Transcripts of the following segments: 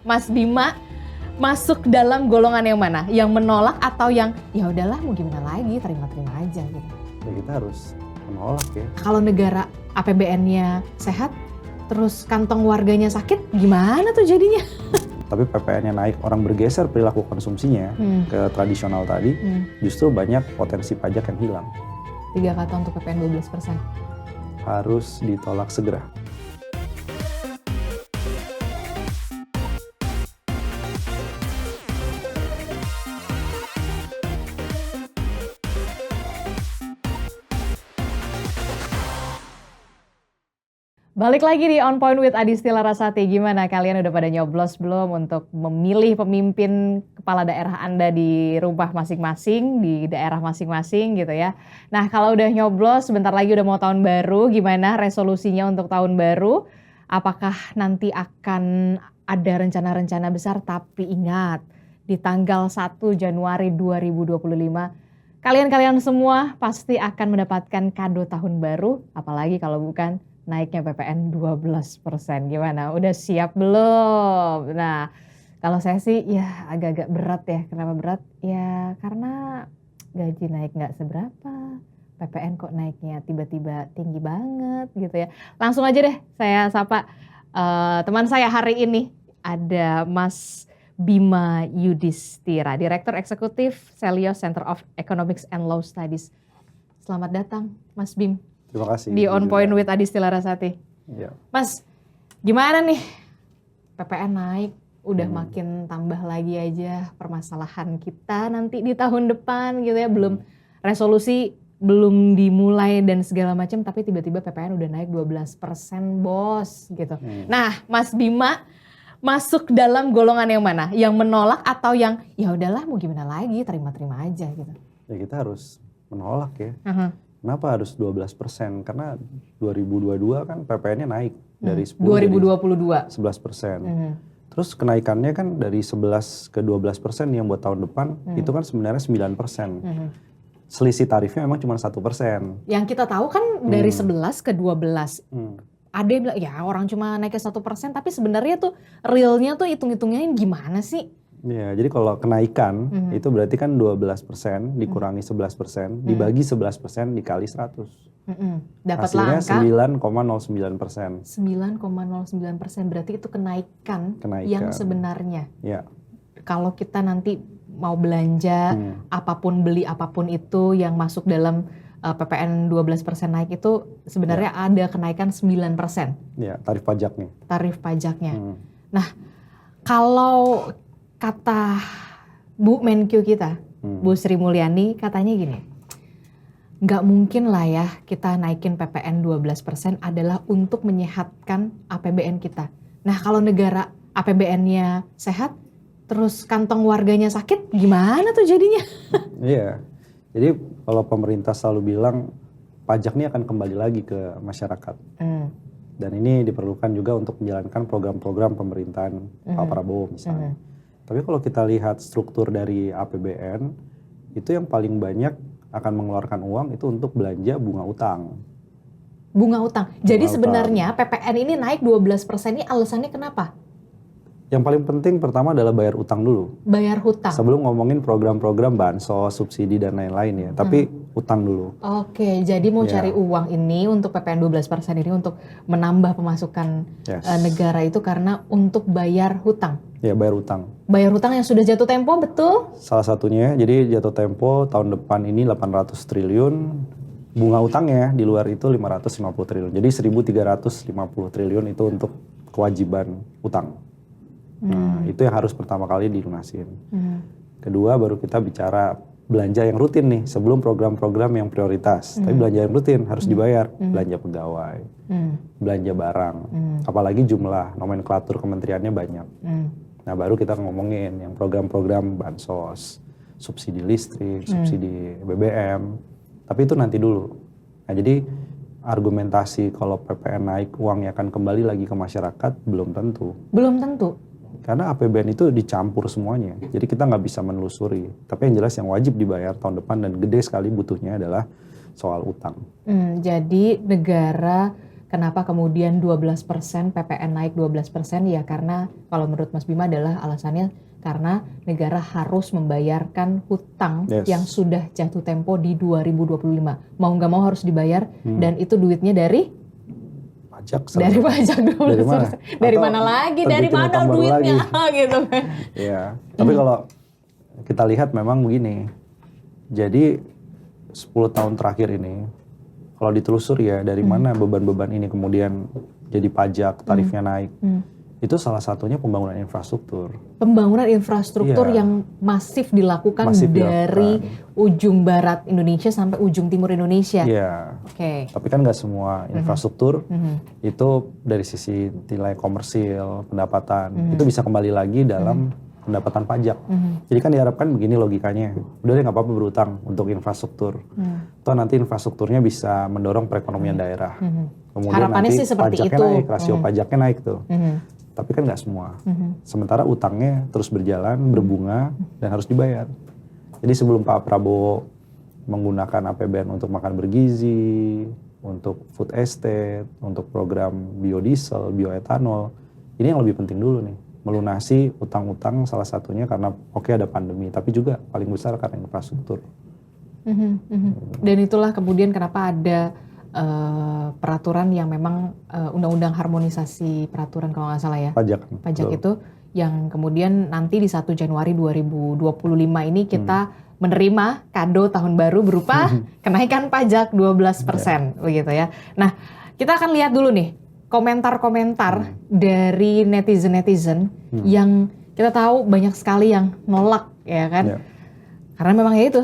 Mas Bima masuk dalam golongan yang mana? Yang menolak atau yang ya udahlah mau gimana lagi, terima-terima aja gitu? Ya kita harus menolak ya. Kalau negara APBN-nya sehat, terus kantong warganya sakit, gimana tuh jadinya? Tapi PPN-nya naik, orang bergeser perilaku konsumsinya ke tradisional tadi, justru banyak potensi pajak yang hilang. 3 kata untuk PPN 12%. Harus ditolak segera. Balik lagi di On Point with Adisty Larasati. Gimana, kalian udah pada nyoblos belum untuk memilih pemimpin kepala daerah Anda di rumah masing-masing, di daerah masing-masing gitu ya. Nah kalau udah nyoblos, sebentar lagi udah mau tahun baru, gimana resolusinya untuk tahun baru? Apakah nanti akan ada rencana-rencana besar? Tapi ingat, di tanggal 1 Januari 2025, kalian semua pasti akan mendapatkan kado tahun baru, apalagi kalau bukan naiknya PPN 12%. Gimana? Udah siap belum? Nah, kalau saya sih ya agak-agak berat ya. Kenapa berat? Ya karena gaji naik nggak seberapa. PPN kok naiknya tiba-tiba tinggi banget gitu ya. Langsung aja deh saya sapa teman saya hari ini. Ada Mas Bima Yudhistira, Direktur Eksekutif Selios Center of Economics and Law Studies. Selamat datang Mas Bim. Terima kasih. Di On Point with Adisty Larasati. Ya. Mas, gimana nih? PPN naik, udah makin tambah lagi aja permasalahan kita nanti di tahun depan gitu ya. Belum resolusi, belum dimulai dan segala macam, tapi tiba-tiba PPN udah naik 12% bos gitu. Nah, Mas Bima masuk dalam golongan yang mana? Yang menolak atau yang ya udahlah mau gimana lagi, terima-terima aja gitu? Ya kita harus menolak ya. Kenapa harus 12%? Karena 2022 kan PPN-nya naik dari 10 2022 11%. Terus kenaikannya kan dari 11 ke 12% yang buat tahun depan itu kan sebenarnya 9%. Selisih tarifnya memang cuma 1%. Yang kita tahu kan dari 11 ke 12. Ada yang bilang ya orang cuma naiknya 1%, tapi sebenarnya tuh realnya tuh hitung-hitungnya gimana sih? Ya, jadi kalau kenaikan itu berarti kan 12% dikurangi 11%, dibagi 11% dikali 100. Dapat hasilnya langkah 9,09%. 9,09% berarti itu kenaikan yang sebenarnya. Ya. Kalau kita nanti mau belanja apapun, beli apapun itu yang masuk dalam PPN 12% naik itu sebenarnya ada kenaikan 9%. Ya, tarif pajaknya. Tarif pajaknya. Nah, kalau kata Bu Menkyu kita, Bu Sri Mulyani katanya gini, nggak mungkin lah ya kita naikin PPN 12% adalah untuk menyehatkan APBN kita. Nah kalau negara APBN-nya sehat, terus kantong warganya sakit, gimana tuh jadinya? Iya, jadi kalau pemerintah selalu bilang pajak ini akan kembali lagi ke masyarakat. Dan ini diperlukan juga untuk menjalankan program-program pemerintahan Pak Prabowo misalnya. Tapi kalau kita lihat struktur dari APBN, itu yang paling banyak akan mengeluarkan uang itu untuk belanja bunga utang. Bunga utang. Jadi sebenarnya PPN ini naik 12% ini alasannya kenapa? Yang paling penting pertama adalah bayar utang dulu. Bayar hutang. Sebelum ngomongin program-program bansos, subsidi dan lain-lain ya. Tapi utang dulu. Oke, jadi mau cari uang ini untuk PPN 12% ini untuk menambah pemasukan negara itu karena untuk bayar hutang. Ya, bayar utang. Bayar hutang yang sudah jatuh tempo, betul? Salah satunya, jadi jatuh tempo tahun depan ini 800 triliun. Bunga utangnya di luar itu 550 triliun. Jadi 1.350 triliun itu untuk kewajiban utang. Nah, itu yang harus pertama kali dilunasin. Kedua, baru kita bicara belanja yang rutin nih, sebelum program-program yang prioritas. Tapi belanja yang rutin harus dibayar. Belanja pegawai, belanja barang. Apalagi jumlah, nomenklatur kementeriannya banyak. Nah, baru kita ngomongin yang program-program bansos, subsidi listrik, subsidi BBM. Tapi itu nanti dulu. Nah, jadi argumentasi kalau PPN naik uangnya akan kembali lagi ke masyarakat belum tentu. Belum tentu. Karena APBN itu dicampur semuanya. Jadi kita nggak bisa menelusuri. Tapi yang jelas yang wajib dibayar tahun depan dan gede sekali butuhnya adalah soal utang. Jadi negara kenapa kemudian 12% PPN naik 12%, ya karena kalau menurut Mas Bima adalah alasannya karena negara harus membayarkan hutang yang sudah jatuh tempo di 2025. Mau nggak mau harus dibayar, dan itu duitnya dari pajak. Dari pajak 12%. Dari mana? Dari mana lagi? Dari mana duitnya? Gitu kan. Ya, tapi kalau kita lihat memang begini. Jadi 10 tahun terakhir ini, kalau ditelusur ya dari mana beban-beban ini kemudian jadi pajak, tarifnya naik. Itu salah satunya pembangunan infrastruktur. Pembangunan infrastruktur yang masif dilakukan dari ujung barat Indonesia sampai ujung timur Indonesia. Iya. Oke. Tapi kan nggak semua infrastruktur itu dari sisi nilai komersil, pendapatan, itu bisa kembali lagi dalam pendapatan pajak. Jadi kan diharapkan begini logikanya, udah deh nggak apa-apa berutang untuk infrastruktur. Toh nanti infrastrukturnya bisa mendorong perekonomian daerah. Kemudian harapannya nanti sih seperti pajaknya itu. naik, rasio pajaknya naik tuh. Tapi kan nggak semua. Sementara utangnya terus berjalan, berbunga, dan harus dibayar. Jadi sebelum Pak Prabowo menggunakan APBN untuk makan bergizi, untuk food estate, untuk program biodiesel, bioetanol, ini yang lebih penting dulu nih. Melunasi utang-utang salah satunya karena ada pandemi, tapi juga paling besar karena infrastruktur. Dan itulah kemudian kenapa ada peraturan yang memang undang-undang harmonisasi peraturan kalau nggak salah ya. Pajak itu yang kemudian nanti di 1 Januari 2025 ini kita menerima kado tahun baru berupa kenaikan pajak 12%, begitu ya. Nah, kita akan lihat dulu nih komentar-komentar dari netizen-netizen yang kita tahu banyak sekali yang nolak, ya kan? Karena memang ya itu,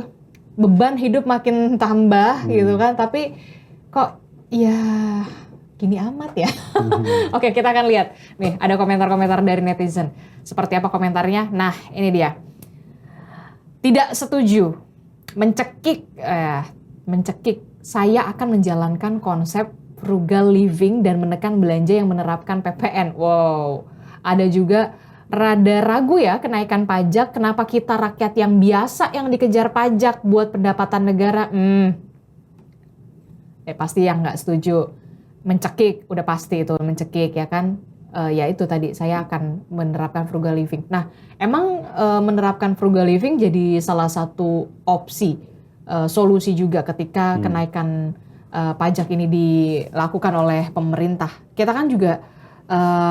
beban hidup makin tambah gitu kan, tapi kok ya gini amat ya. Oke, kita akan lihat nih ada komentar-komentar dari netizen. Seperti apa komentarnya? Nah, ini dia. Tidak setuju, mencekik, saya akan menjalankan konsep frugal living dan menekan belanja yang menerapkan PPN. Wow, ada juga rada ragu ya kenaikan pajak. Kenapa kita rakyat yang biasa yang dikejar pajak buat pendapatan negara? Pasti yang nggak setuju, mencekik, udah pasti itu mencekik ya kan. Ya itu tadi, saya akan menerapkan frugal living. Nah, emang menerapkan frugal living jadi salah satu opsi, solusi juga ketika kenaikan pajak ini dilakukan oleh pemerintah. Kita kan juga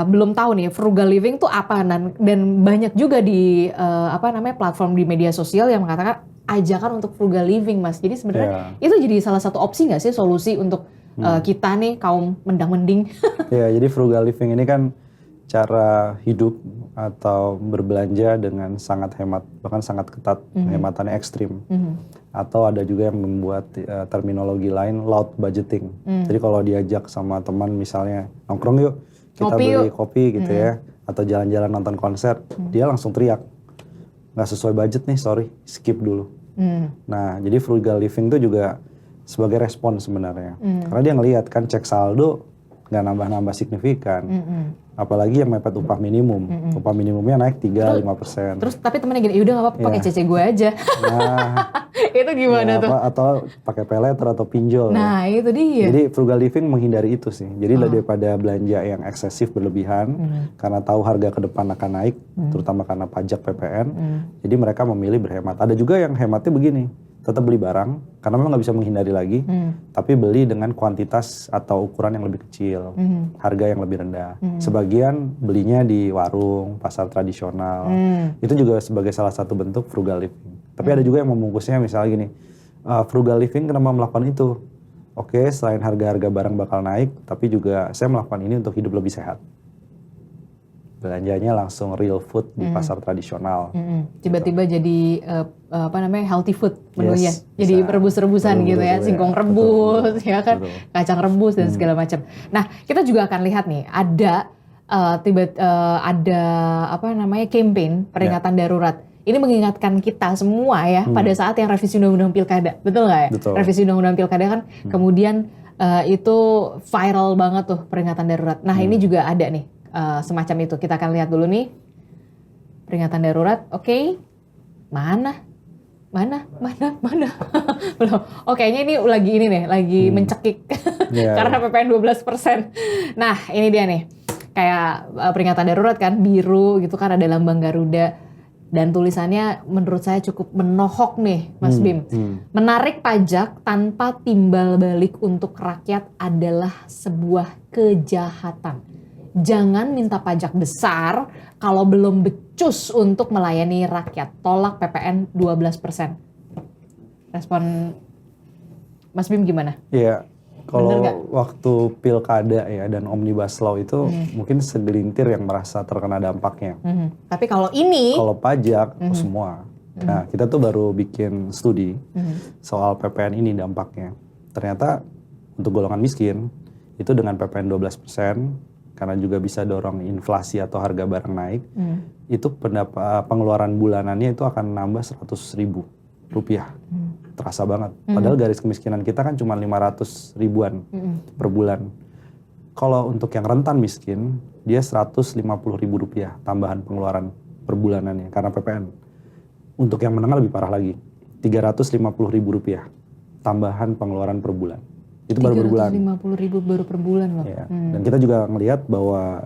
belum tahu nih frugal living itu apa, dan banyak juga di platform di media sosial yang mengatakan ajakan untuk frugal living, Mas. Jadi sebenarnya itu jadi salah satu opsi nggak sih, solusi untuk kita nih kaum mendang-mending? Ya, jadi frugal living ini kan cara hidup atau berbelanja dengan sangat hemat, bahkan sangat ketat, penghematannya ekstrim. Atau ada juga yang membuat terminologi lain, loud budgeting. Jadi kalau diajak sama teman misalnya, nongkrong yuk, kita beli kopi gitu ya, atau jalan-jalan nonton konser, dia langsung teriak, nggak sesuai budget nih, sorry, skip dulu. Nah, jadi frugal living itu juga sebagai respon sebenarnya. Karena dia ngelihat kan cek saldo nggak nambah-nambah signifikan. Apalagi yang mepet upah minimum. Upah minimumnya naik 3-5%. Terus tapi temennya gini, yaudah nggak apa-apa pakai CC gue aja. Nah, itu gimana tuh? Atau pakai paylater atau pinjol. Nah, itu dia. Jadi frugal living menghindari itu sih. Jadi daripada belanja yang eksesif berlebihan, karena tahu harga ke depan akan naik, terutama karena pajak PPN. Jadi mereka memilih berhemat. Ada juga yang hematnya begini, tetap beli barang, karena memang nggak bisa menghindari lagi, tapi beli dengan kuantitas atau ukuran yang lebih kecil, harga yang lebih rendah. Sebagian belinya di warung, pasar tradisional. Itu juga sebagai salah satu bentuk frugal living. Tapi ada juga yang membungkusnya misalnya gini, frugal living kenapa melakukan itu? Oke, selain harga-harga barang bakal naik, tapi juga saya melakukan ini untuk hidup lebih sehat. Belanjanya langsung real food di pasar tradisional. Tiba-tiba jadi healthy food menunya. Jadi rebus-rebusan gitu ya, singkong rebus, ya kan, kacang rebus dan segala macam. Nah, kita juga akan lihat nih ada campaign peringatan darurat. Ini mengingatkan kita semua ya pada saat yang revisi undang-undang pilkada, betul nggak ya? Betul. Revisi undang-undang pilkada kan kemudian itu viral banget tuh peringatan darurat. Nah ini juga ada nih semacam itu. Kita akan lihat dulu nih peringatan darurat. Oke, mana? Mana? Belum. Oh kayaknya ini lagi mencekik Iya. karena PPN 12%. Nah ini dia nih, kayak peringatan darurat kan, biru gitu kan, ada lambang Garuda. Dan tulisannya menurut saya cukup menohok nih Mas Bim. Menarik pajak tanpa timbal balik untuk rakyat adalah sebuah kejahatan. Jangan minta pajak besar kalau belum becus untuk melayani rakyat. Tolak PPN 12%. Respon Mas Bim gimana? Iya, Bener nggak? kalau waktu pilkada ya dan omnibus law itu mungkin segelintir yang merasa terkena dampaknya. Tapi kalau ini, Kalau pajak semua. Nah, kita tuh baru bikin studi soal PPN ini dampaknya. Ternyata untuk golongan miskin itu dengan PPN 12% karena juga bisa dorong inflasi atau harga barang naik, itu pengeluaran bulanannya itu akan nambah 100.000 rupiah. Terasa banget. Padahal garis kemiskinan kita kan cuma 500 ribuan per bulan. Kalau untuk yang rentan miskin, dia 150.000 rupiah tambahan pengeluaran per bulanannya karena PPN. Untuk yang menengah lebih parah lagi, 350.000 rupiah tambahan pengeluaran per bulan. Itu baru per bulan. 350.000 baru per bulan loh. Ya. Dan kita juga ngelihat bahwa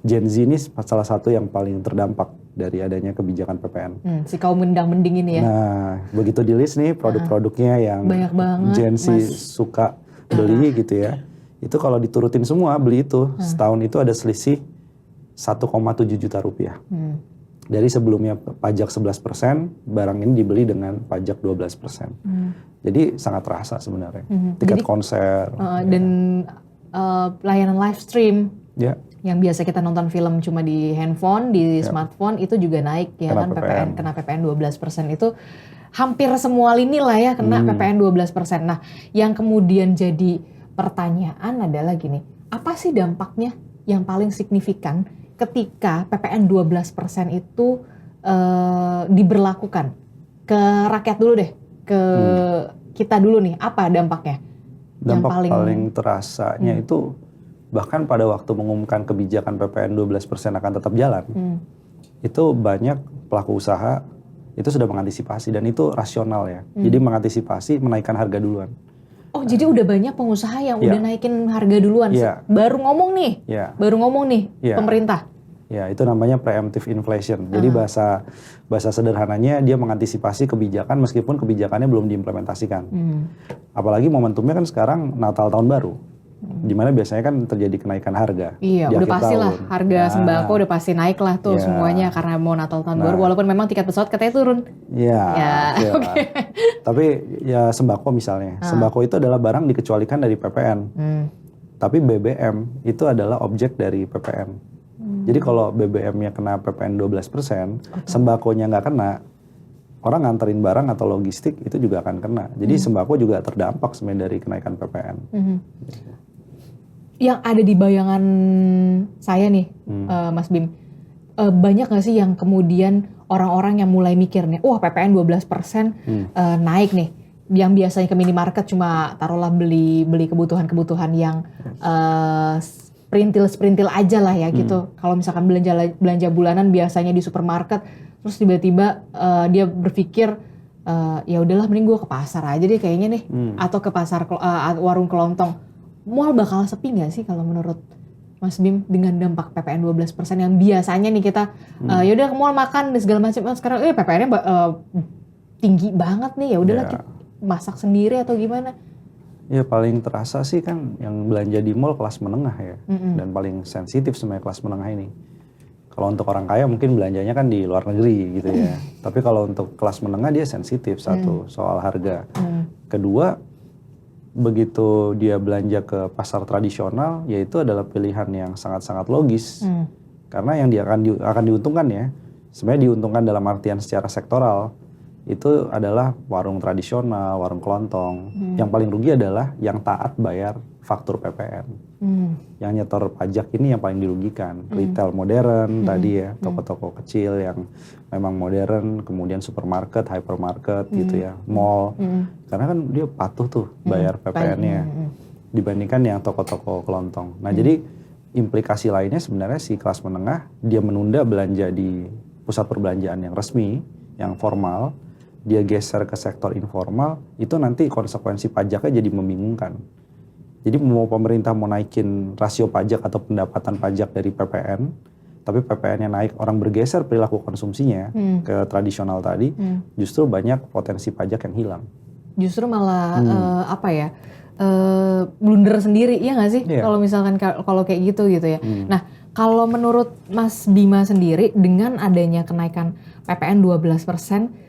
Gen Z ini salah satu yang paling terdampak dari adanya kebijakan PPN. Si kaum mendang-mending ini ya. Nah, begitu di list nih produk-produknya yang Banyak banget, Gen Z suka beli gitu ya. Itu kalau diturutin semua beli itu, setahun itu ada selisih 1,7 juta rupiah. Dari sebelumnya pajak 11%, barang ini dibeli dengan pajak 12%. Jadi sangat terasa sebenarnya. Tiket konser. Dan layanan live stream. Ya. Yang biasa kita nonton film cuma di handphone, di smartphone, itu juga naik ya kan, kena PPN 12%. Itu hampir semua lini lah ya kena PPN 12%. Nah, yang kemudian jadi pertanyaan adalah gini, apa sih dampaknya yang paling signifikan ketika PPN 12% itu diberlakukan? Ke rakyat dulu deh, ke kita dulu nih, apa dampaknya? Dampak paling terasanya itu bahkan pada waktu mengumumkan kebijakan PPN 12% akan tetap jalan, itu banyak pelaku usaha itu sudah mengantisipasi dan itu rasional ya. Jadi mengantisipasi menaikkan harga duluan. Oh jadi udah banyak pengusaha yang udah naikin harga duluan, baru ngomong nih pemerintah. Ya itu namanya preemptive inflation. Jadi bahasa sederhananya dia mengantisipasi kebijakan meskipun kebijakannya belum diimplementasikan. Apalagi momentumnya kan sekarang Natal tahun baru. Dimana biasanya kan terjadi kenaikan harga. Iya, udah pasti lah harga sembako udah pasti naik lah tuh semuanya karena mau Natal tahun baru. Walaupun memang tiket pesawat katanya turun. Iya. Okay. Tapi ya sembako misalnya, sembako itu adalah barang dikecualikan dari PPN. Tapi BBM itu adalah objek dari PPN. Jadi kalau BBM-nya kena PPN 12%, sembakonya nggak kena, orang nganterin barang atau logistik itu juga akan kena. Jadi sembako juga terdampak sebenarnya dari kenaikan PPN. Yang ada di bayangan saya nih, Mas Bim, banyak nggak sih yang kemudian orang-orang yang mulai mikir nih, wah PPN 12% naik nih, yang biasanya ke minimarket cuma taruhlah beli kebutuhan-kebutuhan yang sprintil aja lah ya gitu. Kalau misalkan belanja bulanan biasanya di supermarket, terus tiba-tiba dia berpikir ya udahlah mending gue ke pasar aja deh kayaknya nih, atau ke pasar warung kelontong. Mall bakal sepi nggak sih kalau menurut Mas Bim dengan dampak PPN 12% yang biasanya nih kita ya udah ke mall makan dan segala macam, sekarang PPN-nya tinggi banget nih, ya udahlah kita masak sendiri atau gimana? Ya paling terasa sih kan yang belanja di mall kelas menengah ya, dan paling sensitif sebenarnya kelas menengah ini. Kalau untuk orang kaya mungkin belanjanya kan di luar negeri gitu ya. Tapi kalau untuk kelas menengah dia sensitif, satu soal harga. Kedua, begitu dia belanja ke pasar tradisional, yaitu adalah pilihan yang sangat-sangat logis. Karena yang dia akan diuntungkan ya, sebenarnya diuntungkan dalam artian secara sektoral, itu adalah warung tradisional, warung kelontong. Yang paling rugi adalah yang taat bayar faktur PPN. Yang nyetor pajak ini yang paling dirugikan. Retail modern tadi ya, toko-toko kecil yang memang modern, kemudian supermarket, hypermarket gitu ya, mall. Karena kan dia patuh tuh bayar PPN-nya dibandingkan yang toko-toko kelontong. Nah jadi implikasi lainnya sebenarnya si kelas menengah dia menunda belanja di pusat perbelanjaan yang resmi, yang formal, dia geser ke sektor informal, itu nanti konsekuensi pajaknya jadi membingungkan. Jadi mau pemerintah mau naikin rasio pajak atau pendapatan pajak dari PPN, tapi PPN-nya naik, orang bergeser perilaku konsumsinya ke tradisional tadi, justru banyak potensi pajak yang hilang. Justru malah blunder sendiri, iya nggak sih? Iya. Kalau misalkan kalau kayak gitu ya. Nah, kalau menurut Mas Bima sendiri dengan adanya kenaikan PPN 12%,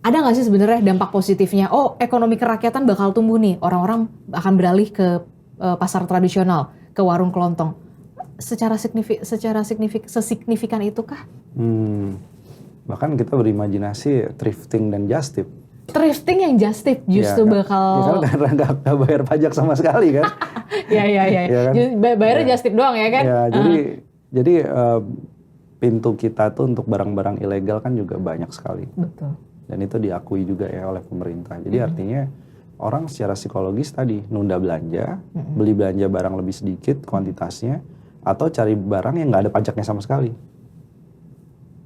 ada nggak sih sebenarnya dampak positifnya? Oh, ekonomi kerakyatan bakal tumbuh nih, orang-orang akan beralih ke pasar tradisional, ke warung kelontong. Secara sesignifikan itukah? Bahkan kita berimajinasi thrifting dan just tip. Thrifting yang just tip justru bakal... Ya kan karena nggak bayar pajak sama sekali kan. Iya. Kan? Bayarnya just tip doang ya kan? Ya, jadi pintu kita tuh untuk barang-barang ilegal kan juga banyak sekali. Betul. Dan itu diakui juga ya oleh pemerintah. Jadi artinya orang secara psikologis tadi nunda belanja, beli belanja barang lebih sedikit kuantitasnya, atau cari barang yang nggak ada pajaknya sama sekali.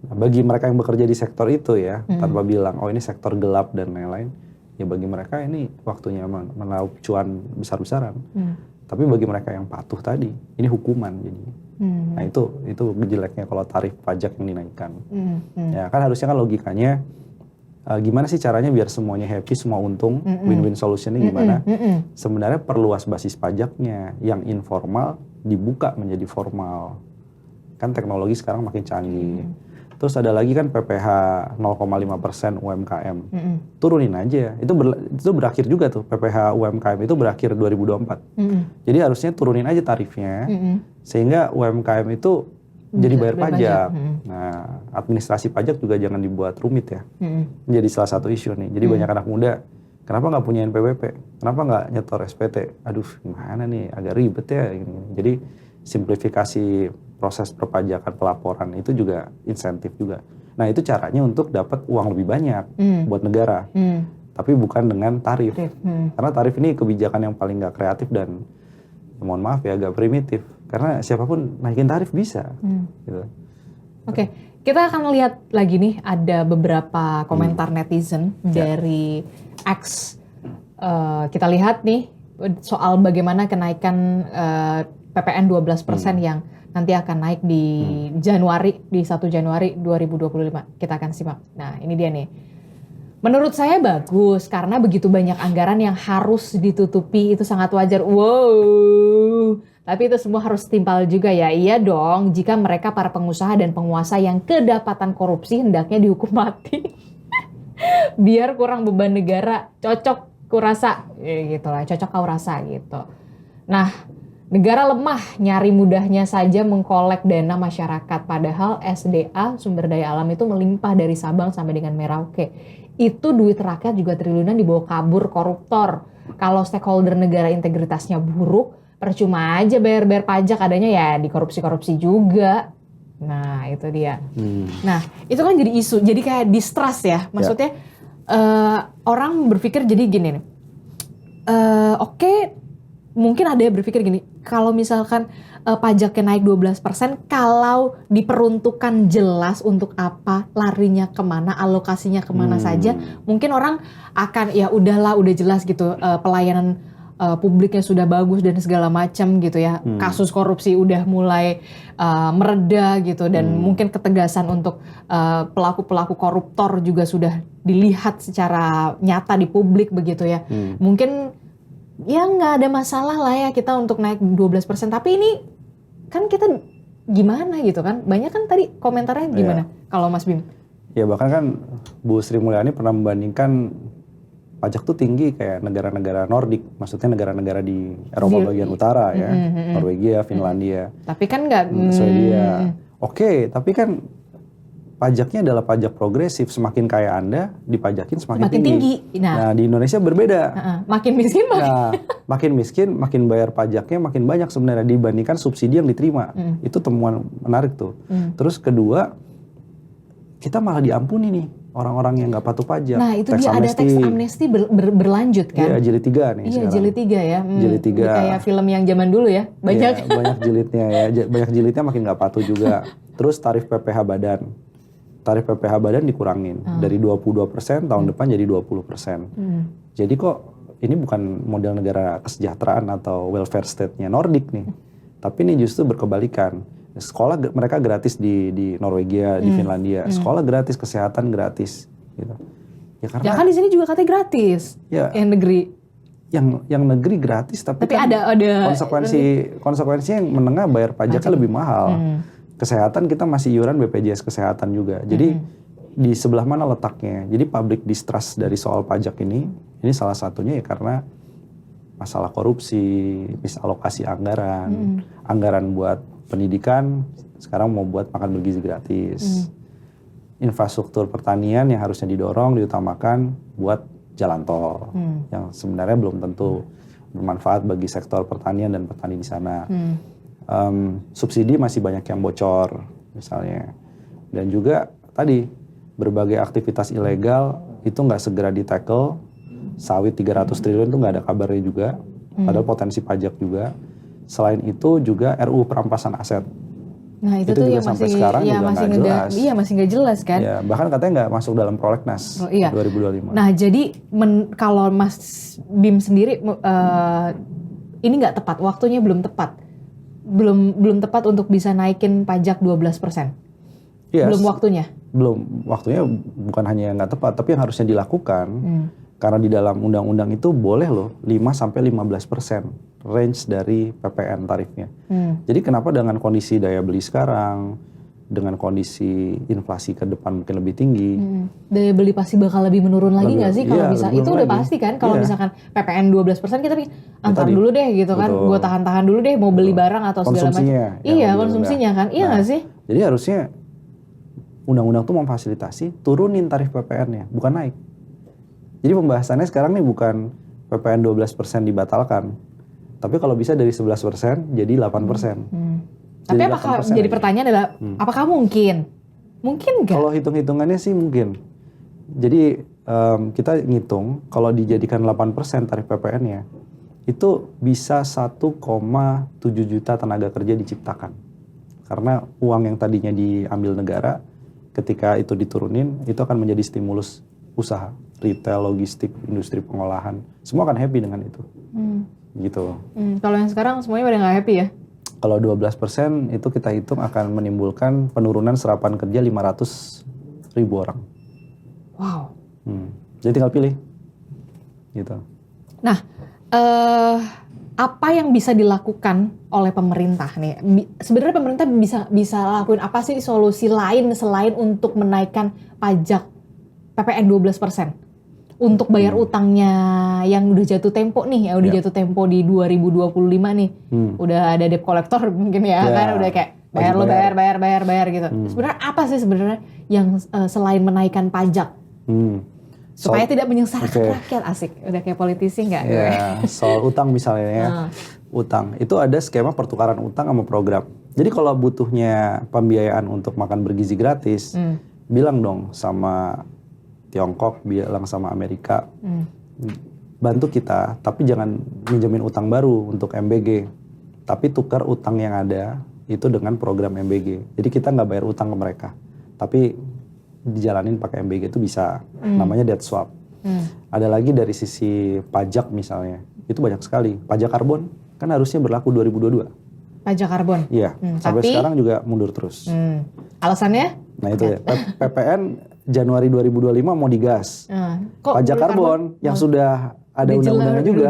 Nah, bagi mereka yang bekerja di sektor itu ya, tanpa bilang, oh ini sektor gelap dan lain-lain, ya bagi mereka ini waktunya meraup cuan besar-besaran. Tapi bagi mereka yang patuh tadi, ini hukuman jadi. Nah itu jeleknya kalau tarif pajak yang dinaikkan. Ya kan harusnya kan logikanya, gimana sih caranya biar semuanya happy, semua untung, win-win solutionnya gimana? Sebenarnya perluas basis pajaknya, yang informal dibuka menjadi formal. Kan teknologi sekarang makin canggih. Terus ada lagi kan PPh 0,5% UMKM. Turunin aja. Itu berakhir juga tuh. PPh UMKM itu berakhir 2024. Jadi harusnya turunin aja tarifnya. Sehingga UMKM itu jadi bayar pajak. Nah, administrasi pajak juga jangan dibuat rumit ya. Jadi salah satu isu nih. Jadi banyak anak muda, kenapa nggak punya NPWP? Kenapa nggak nyetor SPT? Aduh, gimana nih? Agak ribet ya. Jadi simplifikasi proses perpajakan pelaporan itu juga insentif juga. Nah itu caranya untuk dapat uang lebih banyak buat negara. Tapi bukan dengan tarif. Karena tarif ini kebijakan yang paling nggak kreatif dan mohon maaf ya agak primitif. Karena siapapun naikin tarif bisa. Gitu. Oke, kita akan lihat lagi nih ada beberapa komentar netizen dari X. Kita lihat nih soal bagaimana kenaikan PPN 12% yang nanti akan naik di Januari, di 1 Januari 2025. Kita akan simak. Nah ini dia nih. Menurut saya bagus karena begitu banyak anggaran yang harus ditutupi, itu sangat wajar. Wow. Tapi itu semua harus timpal juga ya. Iya dong, jika mereka para pengusaha dan penguasa yang kedapatan korupsi hendaknya dihukum mati. Biar kurang beban negara, cocok kurasa. Gitu lah, cocok kau rasa gitu. Nah, negara lemah, nyari mudahnya saja mengkolek dana masyarakat. Padahal SDA, sumber daya alam itu melimpah dari Sabang sampai dengan Merauke. Itu duit rakyat juga triliunan dibawa kabur koruptor. Kalau stakeholder negara integritasnya buruk, percuma aja bayar-bayar pajak, adanya ya di korupsi-korupsi juga. Nah itu dia. Nah itu kan jadi isu, jadi kayak distrust ya. Maksudnya orang berpikir jadi gini nih. Oke, mungkin ada yang berpikir gini, kalau misalkan pajaknya naik 12%, kalau diperuntukkan jelas untuk apa, larinya kemana, alokasinya kemana saja, mungkin orang akan ya udahlah, udah jelas gitu, pelayanan publiknya sudah bagus dan segala macam gitu ya, kasus korupsi udah mulai mereda gitu, dan mungkin ketegasan untuk pelaku-pelaku koruptor juga sudah dilihat secara nyata di publik begitu ya. Mungkin ya nggak ada masalah lah ya kita untuk naik 12%, tapi ini kan kita gimana gitu kan, banyak kan tadi komentarnya gimana kalau Mas Bim? Ya bahkan kan Bu Sri Mulyani pernah membandingkan pajak tuh tinggi kayak negara-negara Nordik, maksudnya negara-negara di Eropa bagian utara ya, Norwegia, Finlandia. Tapi kan nggak Swedia. Oke, tapi kan pajaknya adalah pajak progresif, semakin kaya Anda dipajakin semakin tinggi. Nah di Indonesia berbeda. Makin miskin makin miskin, makin bayar pajaknya makin banyak sebenarnya dibandingkan subsidi yang diterima. Itu temuan menarik tuh. Terus kedua, kita malah diampuni nih orang-orang yang nggak patuh pajak. Nah itu dia ada teks amnesti berlanjut kan? Iya, jilid 3 nih iya, sekarang. Jilid 3 ya. Jilid 3. Kayak film yang zaman dulu ya, banyak. Iya, banyak jilidnya ya. Banyak jilidnya makin nggak patuh juga. Terus tarif PPh badan. tarif PPh badan dikurangin dari 22% tahun depan jadi 20%. Jadi kok ini bukan model negara kesejahteraan atau welfare state-nya Nordik nih. Tapi ini justru berkebalikan. Sekolah mereka gratis di Norwegia, di Finlandia. Sekolah gratis, kesehatan gratis gitu. Ya karena Ya kan di sini juga katanya gratis. Ya. Yang negeri. Yang negeri gratis tapi kan ada konsekuensinya yang menengah bayar pajaknya lebih mahal. Kesehatan kita masih iuran BPJS kesehatan juga. Jadi di sebelah mana letaknya? Jadi public distrust dari soal pajak ini salah satunya ya karena masalah korupsi, misalokasi anggaran, anggaran buat pendidikan sekarang mau buat makan bergizi gratis. Infrastruktur pertanian yang harusnya didorong, diutamakan buat jalan tol yang sebenarnya belum tentu bermanfaat bagi sektor pertanian dan petani di sana. Subsidi masih banyak yang bocor misalnya, dan juga tadi berbagai aktivitas ilegal itu nggak segera di-tackle. Sawit 300 triliun itu nggak ada kabarnya juga, padahal potensi pajak juga. Selain itu juga RUU perampasan aset. Nah itu juga tuh yang sampai masih sekarang juga nggak jelas. Iya masih nggak jelas kan. Ya, bahkan katanya nggak masuk dalam prolegnas 2025. Nah jadi kalau Mas Bim sendiri ini nggak tepat, waktunya belum tepat. Belum tepat untuk bisa naikin pajak 12%. Yes. Belum waktunya. Belum waktunya, bukan hanya nggak tepat, tapi yang harusnya dilakukan karena di dalam undang-undang itu boleh loh 5-15% range dari PPN tarifnya. Jadi kenapa dengan kondisi daya beli sekarang, dengan kondisi inflasi ke depan mungkin lebih tinggi, daya beli pasti bakal lebih menurun lagi nggak sih kalau bisa? Itu udah pasti kan kalau misalkan PPN 12% kita pikir antar dulu deh gitu kan, gue tahan-tahan dulu deh mau beli barang atau segala macam. Iya konsumsinya kan, iya nggak sih? Jadi harusnya undang-undang tuh memfasilitasi turunin tarif PPN-nya, bukan naik. Jadi pembahasannya sekarang nih bukan PPN 12% dibatalkan, tapi kalau bisa dari 11% jadi 8%. Tapi apakah jadi pertanyaan adalah apakah mungkin? Mungkin nggak? Kalau hitung-hitungannya sih mungkin. Jadi kita ngitung kalau dijadikan 8% tarif PPN-nya itu bisa 1,7 juta tenaga kerja diciptakan. Karena uang yang tadinya diambil negara ketika itu diturunin itu akan menjadi stimulus usaha, retail, logistik, industri pengolahan. Semua akan happy dengan itu. Gitu. Kalau yang sekarang semuanya pada nggak happy ya? Kalau 12% itu kita hitung akan menimbulkan penurunan serapan kerja 500.000 orang. Wow. Jadi tinggal pilih. Gitu. Nah, apa yang bisa dilakukan oleh pemerintah nih? Sebenarnya pemerintah bisa lakuin apa sih solusi lain selain untuk menaikkan pajak PPN 12%? Untuk bayar utangnya yang udah jatuh tempo nih, udah jatuh tempo di 2025 nih. Udah ada debt collector mungkin ya kan, udah kayak bayar gitu. Sebenarnya apa sih sebenarnya yang selain menaikkan pajak? Supaya tidak menyengsarakan rakyat, asik. Udah kayak politisi nggak? Ya, soal utang misalnya ya. Utang, itu ada skema pertukaran utang sama program. Jadi kalau butuhnya pembiayaan untuk makan bergizi gratis, bilang dong sama Tiongkok, bilang sama Amerika, bantu kita, tapi jangan minjemin utang baru untuk MBG, tapi tukar utang yang ada itu dengan program MBG. Jadi kita nggak bayar utang ke mereka, tapi dijalanin pakai MBG itu bisa, namanya debt swap. Ada lagi dari sisi pajak misalnya, itu banyak sekali. Pajak karbon kan harusnya berlaku 2022. Pajak karbon? Iya, sampai sekarang juga mundur terus. Alasannya? Nah itu ya, PPN Januari 2025 mau digas. Pajak karbon yang sudah ada undang-undangnya juga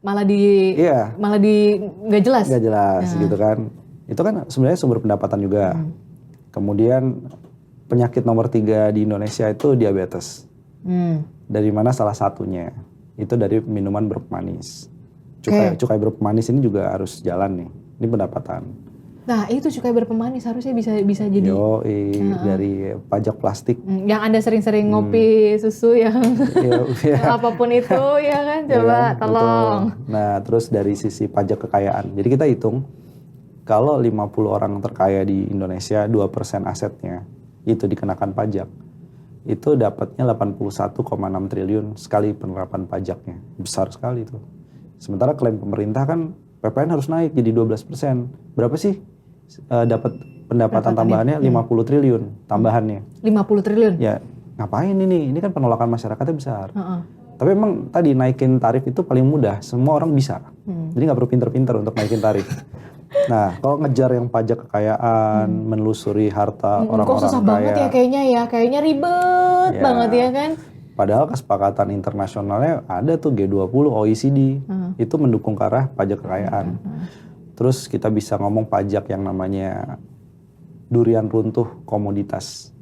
malah nggak jelas. Nggak jelas gitu kan. Itu kan sebenarnya sumber pendapatan juga. Kemudian penyakit nomor 3 di Indonesia itu diabetes. Dari mana salah satunya? Itu dari minuman berpemanis. Cukai berpemanis ini juga harus jalan nih. Ini pendapatan. Nah itu cukai berpemanis harusnya bisa jadi. Dari pajak plastik. Yang Anda sering-sering ngopi susu yang apapun itu ya kan, coba tolong. Betul. Nah terus dari sisi pajak kekayaan. Jadi kita hitung kalau 50 orang terkaya di Indonesia 2% asetnya itu dikenakan pajak. Itu dapatnya 81,6 triliun sekali penerapan pajaknya. Besar sekali itu. Sementara klaim pemerintah kan PPN harus naik jadi 12%. Berapa sih dapat pendapatan tambahannya 50 triliun tambahannya. 50 triliun? Ya ngapain ini? Ini kan penolakan masyarakatnya besar. Heeh. Tapi emang tadi naikin tarif itu paling mudah, semua orang bisa. Jadi nggak perlu pinter-pinter untuk naikin tarif. Nah, kalau ngejar yang pajak kekayaan, menelusuri harta Kok orang-orang susah banget ya kaya. kayaknya ribet Ya. banget ya kan? Padahal kesepakatan internasionalnya ada tuh G20, OECD, itu mendukung ke arah pajak kekayaan. Terus kita bisa ngomong pajak yang namanya durian runtuh komoditas.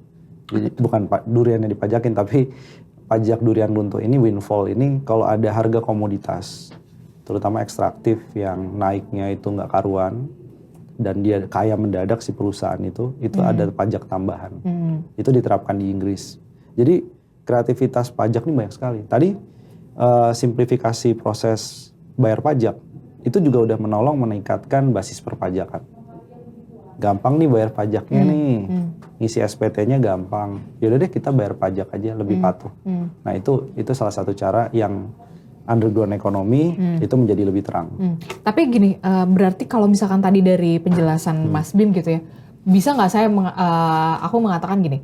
Jadi bukan durian yang dipajakin, tapi pajak durian runtuh ini, windfall ini, kalau ada harga komoditas, terutama ekstraktif yang naiknya itu nggak karuan, dan dia kaya mendadak si perusahaan itu ada pajak tambahan. Itu diterapkan di Inggris. Jadi kreativitas pajak ini banyak sekali. Tadi simplifikasi proses bayar pajak, itu juga udah menolong meningkatkan basis perpajakan. Gampang nih bayar pajaknya nih, ngisi SPT-nya gampang. Yaudah deh kita bayar pajak aja, lebih patuh. Nah itu salah satu cara yang underground ekonomi itu menjadi lebih terang. Tapi gini, berarti kalau misalkan tadi dari penjelasan Mas Bim gitu ya, bisa nggak saya aku mengatakan gini,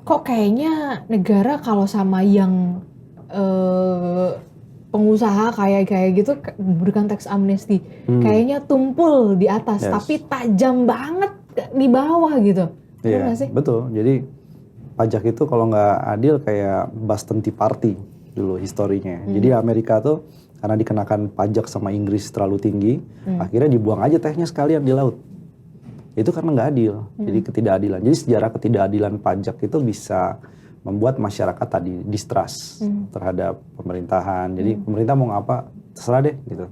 kok kayaknya negara kalau sama yang pengusaha kayak gitu berikan tax amnesty, kayaknya tumpul di atas, tapi tajam banget di bawah gitu. Iya, sih? betul. Jadi pajak itu kalau nggak adil kayak Boston Tea Party dulu historinya. Jadi Amerika tuh karena dikenakan pajak sama Inggris terlalu tinggi, akhirnya dibuang aja tehnya sekalian di laut. Itu karena nggak adil. Jadi ketidakadilan. Jadi sejarah ketidakadilan pajak itu bisa membuat masyarakat tadi distrust terhadap pemerintahan. Jadi pemerintah mau ngapa terserah deh gitu.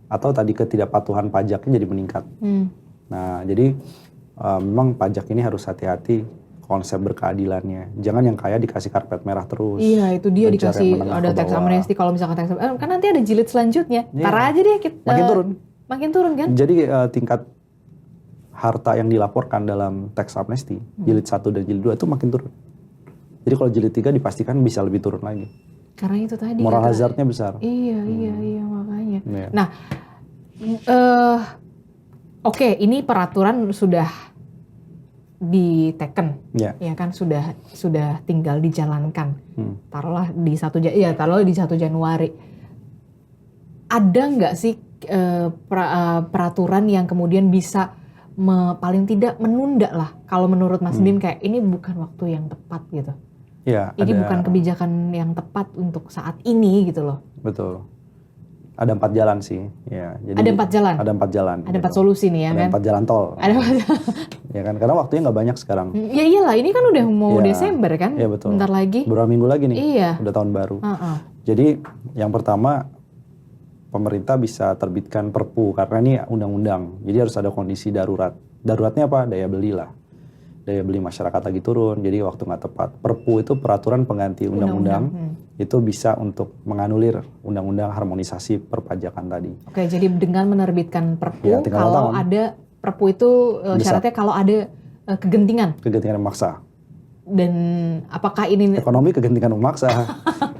Atau tadi ketidakpatuhan pajaknya jadi meningkat. Nah jadi memang pajak ini harus hati-hati konsep berkeadilannya. Jangan yang kaya dikasih karpet merah terus. Iya itu dia dikasih ada tax amnesty. Kalau misalkan tax kan nanti ada jilid selanjutnya. Tar aja deh kita, makin turun. Makin turun kan? Jadi tingkat harta yang dilaporkan dalam tax amnesty jilid 1 dan jilid 2 itu makin turun. Jadi kalau jilid 3 dipastikan bisa lebih turun lagi. Karena itu tadi moral hazardnya besar. Iya makanya. Iya. Nah, oke, ini peraturan sudah diteken, ya kan sudah tinggal dijalankan. Taruhlah di 1 Januari. Ada nggak sih peraturan yang kemudian bisa paling tidak menunda lah? Kalau menurut Mas Bim kayak ini bukan waktu yang tepat gitu. Ya, ini bukan kebijakan yang tepat untuk saat ini gitu loh. Betul. Ada 4 jalan sih. Ya, jadi ada 4 jalan? Ada 4 jalan. Ada 4 solusi nih ya ada kan? Ada 4 jalan tol. Ada 4 jalan. Ya kan, karena waktunya nggak banyak sekarang. Ya iyalah, ini kan udah mau Desember kan? Iya betul. Bentar lagi. Beberapa minggu lagi nih. Iya. Udah tahun baru. Jadi yang pertama pemerintah bisa terbitkan Perpu karena ini undang-undang. Jadi harus ada kondisi darurat. Daruratnya apa? Daya beli lah. Daya beli masyarakat lagi turun, jadi waktu nggak tepat. Perpu itu peraturan pengganti undang-undang, itu bisa untuk menganulir undang-undang harmonisasi perpajakan tadi. Oke, jadi dengan menerbitkan Perpu, kalau ada Perpu itu syaratnya kalau ada kegentingan. Kegentingan memaksa. Dan apakah ini ekonomi kegentingan memaksa,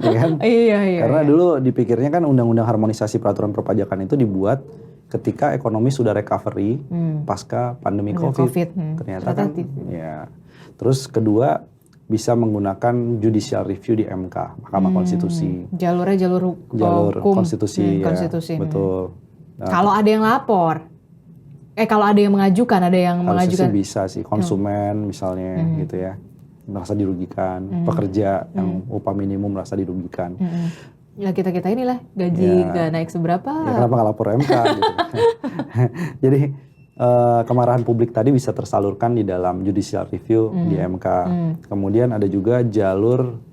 ya kan? Iya. Karena dulu dipikirnya kan undang-undang harmonisasi peraturan perpajakan itu dibuat ketika ekonomi sudah recovery pasca pandemi COVID. Ternyata kan, ya. Terus kedua bisa menggunakan judicial review di MK, Mahkamah Konstitusi. Jalur hukum, konstitusi, ya, konstitusi. Betul. Nah, kalau ada yang lapor, kalau ada yang mengajukan, harusnya sih bisa sih, konsumen misalnya gitu ya, merasa dirugikan, pekerja yang upah minimum merasa dirugikan. Ya kita inilah gaji gak naik seberapa. Ya kenapa nggak lapor MK gitu. Jadi kemarahan publik tadi bisa tersalurkan di dalam judicial review di MK. Kemudian ada juga jalur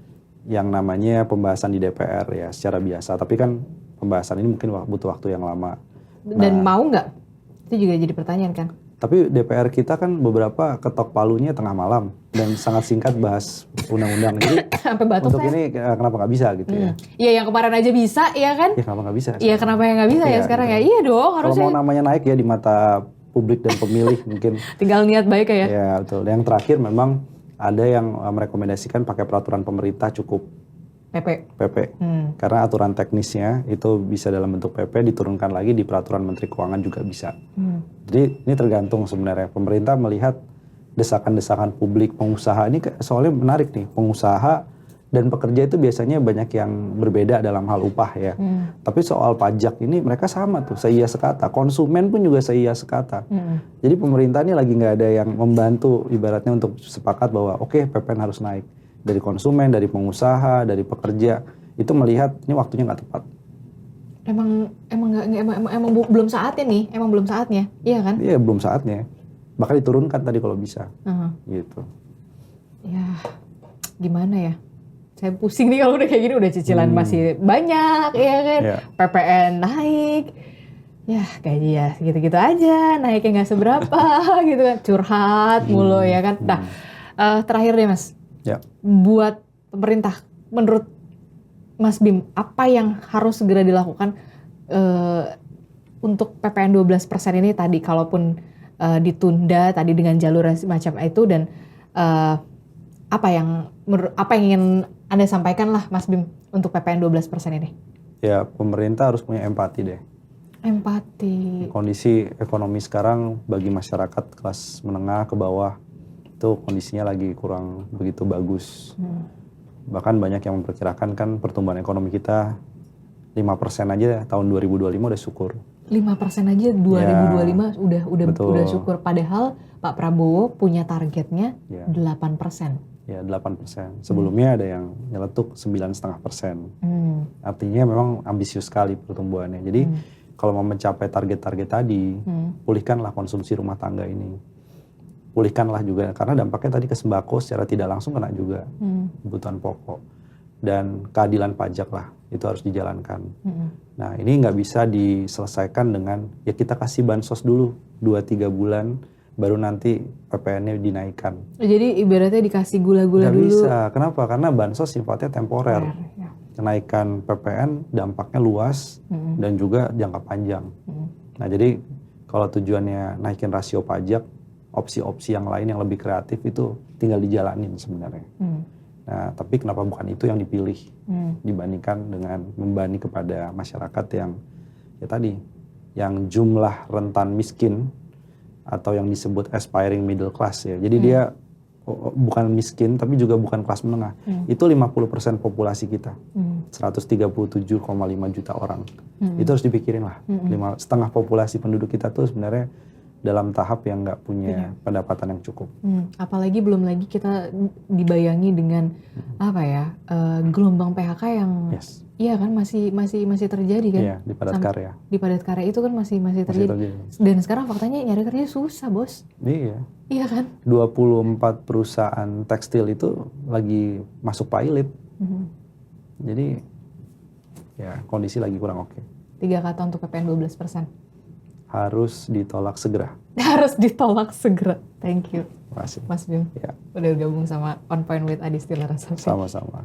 yang namanya pembahasan di DPR ya secara biasa. Tapi kan pembahasan ini mungkin butuh waktu yang lama. Dan mau nggak? Itu juga jadi pertanyaan kan. Tapi DPR kita kan beberapa ketok palunya tengah malam dan sangat singkat bahas undang-undang. Jadi sampai batuk untuk ini kenapa nggak bisa gitu ya? Iya yang kemarin aja bisa ya kan? Iya kenapa nggak bisa? Iya kenapa yang nggak bisa ya sekarang gitu. Ya? Iya dong harusnya. Kalau mau namanya naik ya di mata publik dan pemilih mungkin. Tinggal niat baik ya? Ya betul. Yang terakhir memang ada yang merekomendasikan pakai peraturan pemerintah cukup PP. Karena aturan teknisnya itu bisa dalam bentuk PP, diturunkan lagi di peraturan Menteri Keuangan juga bisa. Jadi ini tergantung sebenarnya. Pemerintah melihat desakan-desakan publik pengusaha ini, soalnya menarik nih, pengusaha dan pekerja itu biasanya banyak yang berbeda dalam hal upah ya. Tapi soal pajak ini mereka sama tuh, seia sekata. Konsumen pun juga seia sekata. Jadi pemerintah ini lagi nggak ada yang membantu ibaratnya untuk sepakat bahwa oke, PPN harus naik. Dari konsumen, dari pengusaha, dari pekerja, itu melihat ini waktunya nggak tepat. Emang belum saatnya nih, emang belum saatnya, iya kan? Iya, belum saatnya. Bahkan diturunkan tadi kalau bisa, gitu. Ya, gimana ya? Saya pusing nih kalau udah kayak gini, udah cicilan masih banyak, ya kan? PPN naik, ya gaji ya gitu-gitu aja, naiknya nggak seberapa, gitu kan? Curhat mulu ya kan? Nah, terakhir deh Mas. Ya. Buat pemerintah, menurut Mas Bim, apa yang harus segera dilakukan untuk PPN 12% ini tadi, kalaupun ditunda tadi dengan jalur macam itu, dan apa yang ingin Anda sampaikan lah Mas Bim untuk PPN 12% ini? Ya, pemerintah harus punya empati deh. Empati. Kondisi ekonomi sekarang bagi masyarakat kelas menengah ke bawah itu kondisinya lagi kurang begitu bagus. Bahkan banyak yang memperkirakan kan pertumbuhan ekonomi kita 5% aja tahun 2025 udah syukur. 5% aja 2025 udah syukur. Padahal Pak Prabowo punya targetnya 8%. Ya 8%. Sebelumnya ada yang nyeletuk 9,5%. Artinya memang ambisius sekali pertumbuhannya. Jadi kalau mau mencapai target-target tadi, pulihkanlah konsumsi rumah tangga ini. Pulihkanlah juga, karena dampaknya tadi ke sembako secara tidak langsung kena juga kebutuhan pokok. Dan keadilan pajak lah, itu harus dijalankan. Nah ini nggak bisa diselesaikan dengan, ya kita kasih bansos dulu 2-3 bulan, baru nanti PPN-nya dinaikkan. Jadi ibaratnya dikasih gula-gula dulu. Nggak bisa, kenapa? Karena bansos sifatnya temporer. Kenaikan PPN dampaknya luas dan juga jangka panjang. Nah jadi kalau tujuannya naikin rasio pajak, opsi-opsi yang lain yang lebih kreatif itu tinggal dijalanin sebenarnya. Nah, tapi kenapa bukan itu yang dipilih dibandingkan dengan membebani kepada masyarakat yang ya tadi, yang jumlah rentan miskin atau yang disebut aspiring middle class ya. Jadi dia bukan miskin tapi juga bukan kelas menengah. Itu 50% populasi kita. 137,5 juta orang. Itu harus dipikirin lah. Setengah populasi penduduk kita tuh sebenarnya dalam tahap yang nggak punya pendapatan yang cukup. Apalagi belum lagi kita dibayangi dengan apa ya, gelombang PHK yang iya kan masih terjadi kan? Iya, di padat karya. Di padat karya itu kan masih terjadi. Dan sekarang faktanya nyari kerja susah, Bos. Iya. Iya kan? 24 perusahaan tekstil itu lagi masuk pilot. Jadi ya kondisi lagi kurang oke. 3 kata untuk PPN 12%. Harus ditolak segera. Harus ditolak segera. Thank you. Terima kasih. Mas Bim. Ya. Udah gabung sama On Point with Adi Stila Rasati. Sama-sama.